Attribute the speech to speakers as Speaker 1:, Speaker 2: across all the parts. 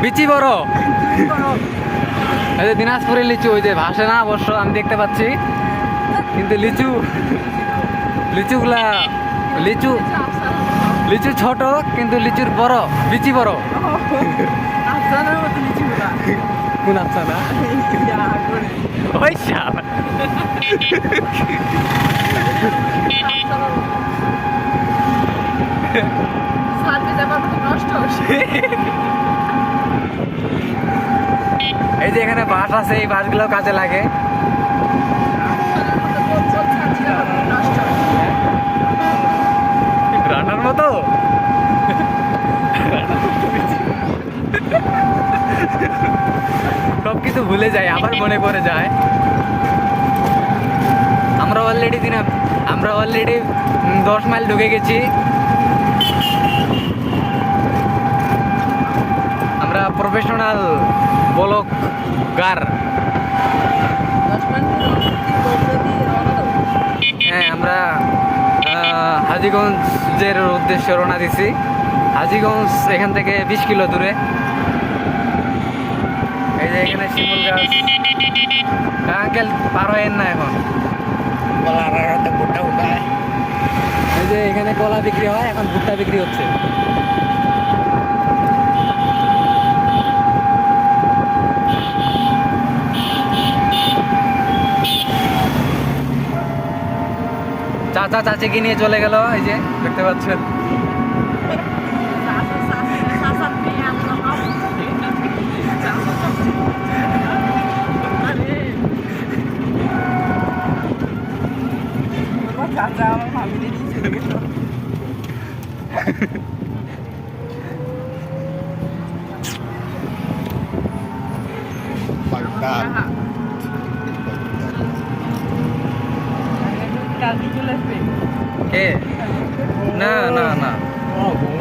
Speaker 1: বিচি বড়। এই যে দিনাজপুরের লিচু, ওই যে ভাসে না অবশ্য আমি দেখতে পাচ্ছি, কিন্তু লিচুগুলা লিচু লিচু ছোট কিন্তু লিচুর বড়, বিচি বড়। কোন আফসানা? ওই শালা। এই যে এখানে বাঁশ আছে, এই বাঁশগুলো কাজে লাগে। রান্নার মতো সব কিছু ভুলে যায়, আবার মনে পড়ে যায়। আমরা অলরেডি 10 মাইল ঢুকে গেছি। আমরা প্রফেশনাল ব্লগার। হ্যাঁ, আমরা হাজীগঞ্জের উদ্দেশ্যে রওনা দিছি। হাজীগঞ্জ এখান থেকে 20 কিলো দূরে। এই যে এখানে শিমুল গাছ। আঙ্কেল পার হয়েন না এখন। এই যে এখানে কলা বিক্রি হয়, এখন ভুট্টা বিক্রি হচ্ছে। চাচা চাচিকে নিয়ে চলে গেল, এই যে দেখতে পাচ্ছেন। কে? না না না,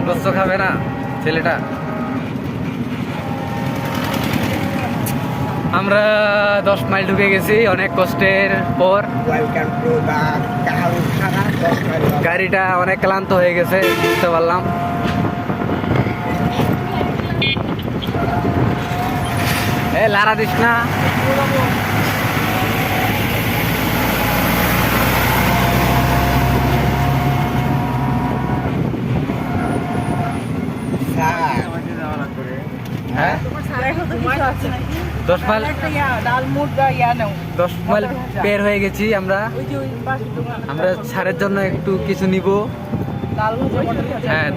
Speaker 1: গোস্ত খাবে না ছেলেটা। আমরা 10 মাইল ঢুকে গেছি অনেক কষ্টের পর। গাড়িটা অনেক ক্লান্ত হয়ে গেছে, বুঝতে পারলাম। লারা দিস না। হ্যাঁ, 10 মাইল বের হয়ে গেছি আমরা। আমরা ছাড়ের জন্য একটু কিছু নিব। হ্যাঁ,